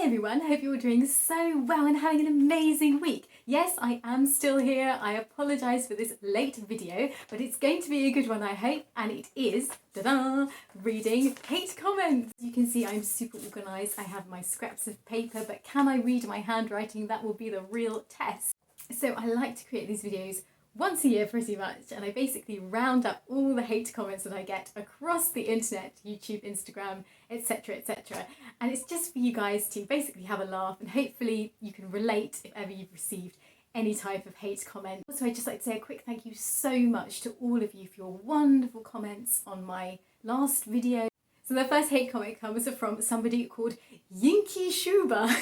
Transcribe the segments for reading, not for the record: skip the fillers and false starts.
everyone, hope you're doing so well and having an amazing week. Yes, I am still here. I apologise for this late video, but it's going to be a good one, I hope, and it is, ta-da, reading hate comments. As you can see, I'm super organised. I have my scraps of paper, but can I read my handwriting? That will be the real test. So I like to create these videos once a year pretty much, and I basically round up all the hate comments that I get across the internet, YouTube, Instagram, etc, etc, and it's just for you guys to basically have a laugh and hopefully you can relate if ever you've received any type of hate comment. Also, I'd just like to say a quick thank you so much to all of you for your wonderful comments on my last video. So the first hate comment comes from somebody called Yinky Shuba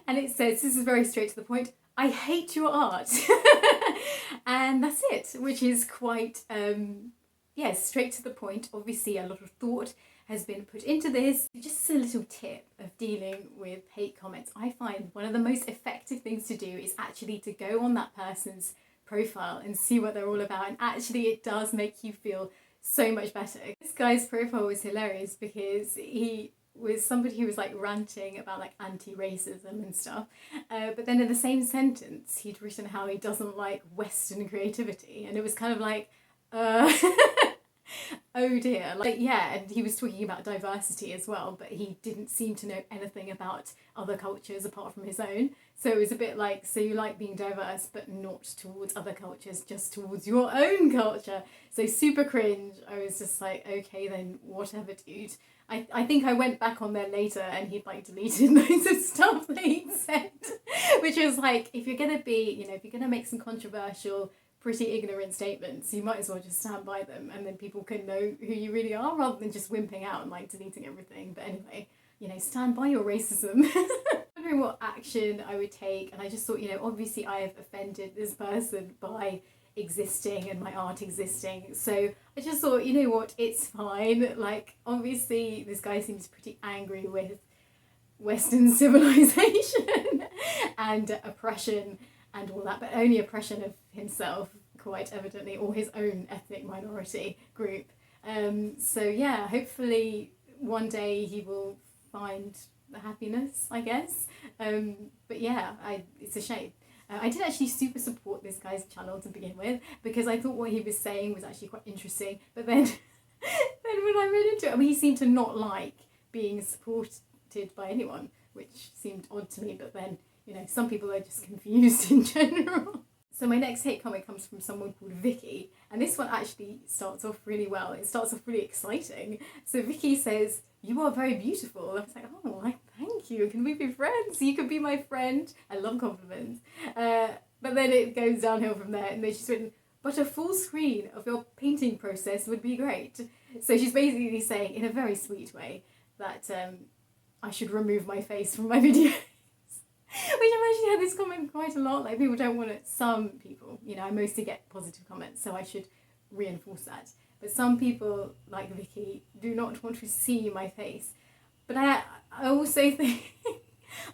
and it says, this is very straight to the point, I hate your art. And that's it, which is quite, straight to the point. Obviously, a lot of thought has been put into this. Just a little tip of dealing with hate comments. I find one of the most effective things to do is actually to go on that person's profile and see what they're all about. And actually, it does make you feel so much better. This guy's profile was hilarious because he was somebody who was like ranting about like anti-racism and stuff, but then in the same sentence he'd written how he doesn't like Western creativity, and it was kind of like oh dear, like yeah, and he was talking about diversity as well, but he didn't seem to know anything about other cultures apart from his own. So it was a bit like, so you like being diverse but not towards other cultures, just towards your own culture. So super cringe. I was just like, okay then, whatever dude. I think I went back on there later and he'd like deleted loads of stuff that he'd said, which was like, if you're gonna be, you know, if you're gonna make some controversial, pretty ignorant statements, you might as well just stand by them and then people can know who you really are rather than just wimping out and like deleting everything. But anyway, you know, stand by your racism. Wondering what action I would take, and I just thought, you know, obviously I have offended this person by existing and my art existing, so I just thought, you know what, it's fine. Like obviously this guy seems pretty angry with Western civilization and oppression and all that, but only oppression of himself quite evidently, or his own ethnic minority group. So yeah, hopefully one day he will find the happiness, I guess. But yeah, it's a shame. I did actually super support this guy's channel to begin with because I thought what he was saying was actually quite interesting, but then then when I read into it, I mean, he seemed to not like being supported by anyone, which seemed odd to me, but then, you know, some people are just confused in general. So my next hate comment comes from someone called Vicky, and this one actually starts off really well. It starts off really exciting. So Vicky says, "You are very beautiful." I was like, oh, thank you. Can we be friends? You could be my friend. I love compliments. But then it goes downhill from there, and then she's written, "But a full screen of your painting process would be great." So she's basically saying, in a very sweet way, that I should remove my face from my videos. Which I've actually had this comment quite a lot, like people don't want it, some people, you know, I mostly get positive comments, so I should reinforce that. But some people, like Vicky, do not want to see my face. But I also think,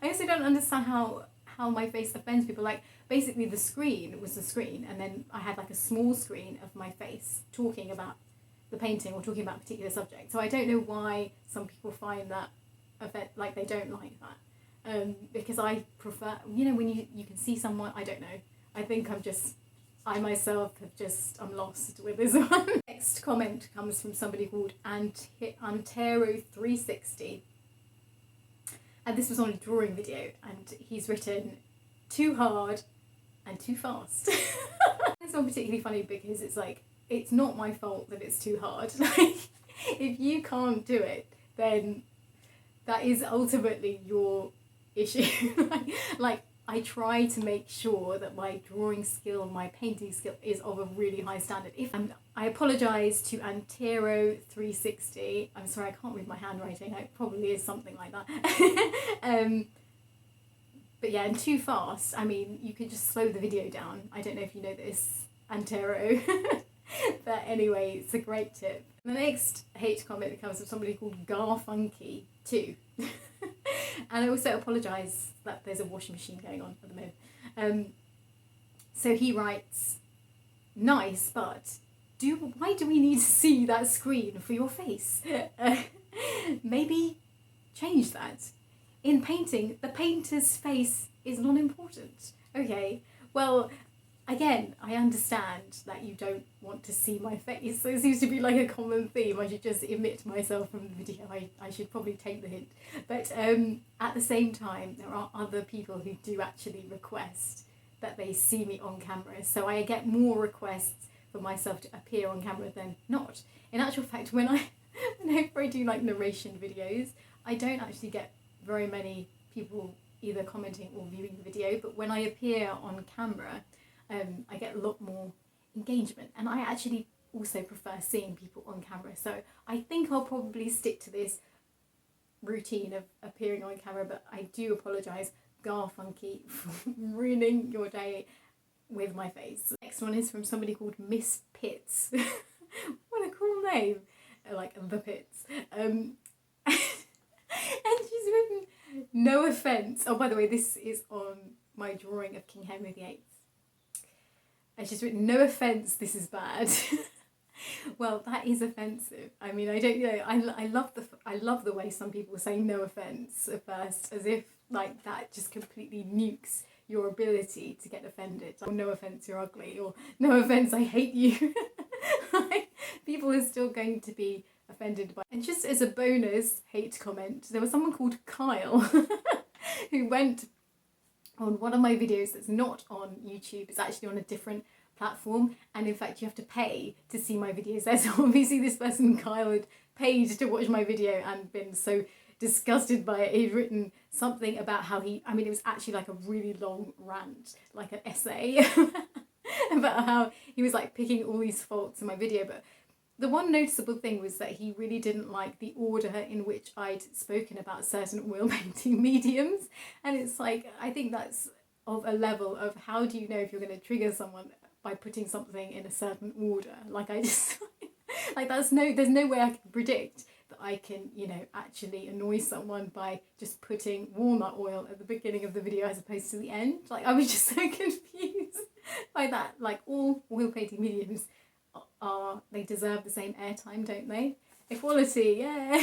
I also don't understand how my face offends people. Like basically the screen was the screen, and then I had like a small screen of my face talking about the painting or talking about a particular subject. So I don't know why some people find that like they don't like that. Because I prefer, you know, when you can see someone, I don't know. I think I myself I'm lost with this one. Next comment comes from somebody called Antero360. And this was on a drawing video, and he's written, "Too hard and too fast." It's not particularly funny because it's like, it's not my fault that it's too hard. Like, if you can't do it, then that is ultimately your issue. Like I try to make sure that my drawing skill, my painting skill is of a really high standard. I apologise to Antero360. I'm sorry, I can't read my handwriting. It probably is something like that. But yeah, and too fast. I mean, you could just slow the video down. I don't know if you know this, Antero. But anyway, it's a great tip. The next hate comment comes from somebody called Garfunky2. And I also apologise that there's a washing machine going on at the moment. So he writes, "Nice, but why do we need to see that screen for your face? Maybe change that. in painting, the painter's face is not important. Okay, well, again, I understand that you don't want to see my face. So it seems to be like a common theme. I should just omit myself from the video. I should probably take the hint. But at the same time, there are other people who do actually request that they see me on camera. So I get more requests for myself to appear on camera than not. In actual fact, whenever I do like narration videos, I don't actually get very many people either commenting or viewing the video. But when I appear on camera, I get a lot more engagement, and I actually also prefer seeing people on camera. So I think I'll probably stick to this routine of appearing on camera, but I do apologise, Garfunky, for ruining your day with my face. Next one is from somebody called Miss Pitts. What a cool name. Like the Pitts. And she's written, no offence. Oh, by the way, this is on my drawing of King Henry VIII. And she's written, no offence, this is bad. Well, that is offensive. I mean, I don't know. I love the way some people say no offence at first, as if like that just completely nukes your ability to get offended. Or no offence, you're ugly. Or no offence, I hate you. Like, people are still going to be offended by. And just as a bonus hate comment, there was someone called Kyle who went on one of my videos that's not on YouTube. It's actually on a different platform, and in fact you have to pay to see my videos there. So obviously this person, Kyle, had paid to watch my video and been so disgusted by it. He'd written something about how it was actually like a really long rant, like an essay about how he was like picking all these faults in my video. But the one noticeable thing was that he really didn't like the order in which I'd spoken about certain oil painting mediums. And it's like, I think that's of a level of how do you know if you're going to trigger someone by putting something in a certain order? Like, I just, like, there's no way I can predict that I can, actually annoy someone by just putting walnut oil at the beginning of the video as opposed to the end. Like, I was just so confused by that. Like, all oil painting mediums they deserve the same airtime, don't they? Equality, yeah.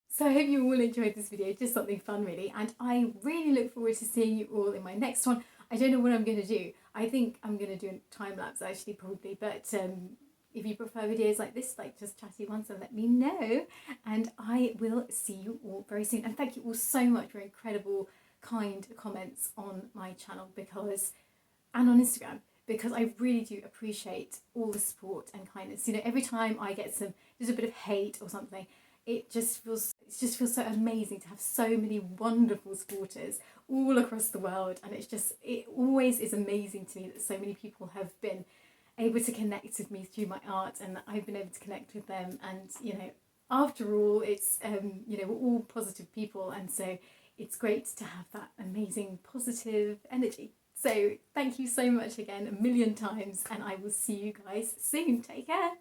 So I hope you all enjoyed this video, just something fun really, and I really look forward to seeing you all in my next one. I don't know what I'm going to do. I think I'm going to do a time-lapse actually, probably, but if you prefer videos like this, like just chatty ones, then let me know, and I will see you all very soon. And thank you all so much for incredible, kind comments on my channel and on Instagram, because I really do appreciate all the support and kindness. Every time I get just a bit of hate or something, it just feels so amazing to have so many wonderful supporters all across the world. And it always is amazing to me that so many people have been able to connect with me through my art, and I've been able to connect with them. And after all, it's we're all positive people, and so it's great to have that amazing positive energy. So thank you so much again, a million times, and I will see you guys soon. Take care.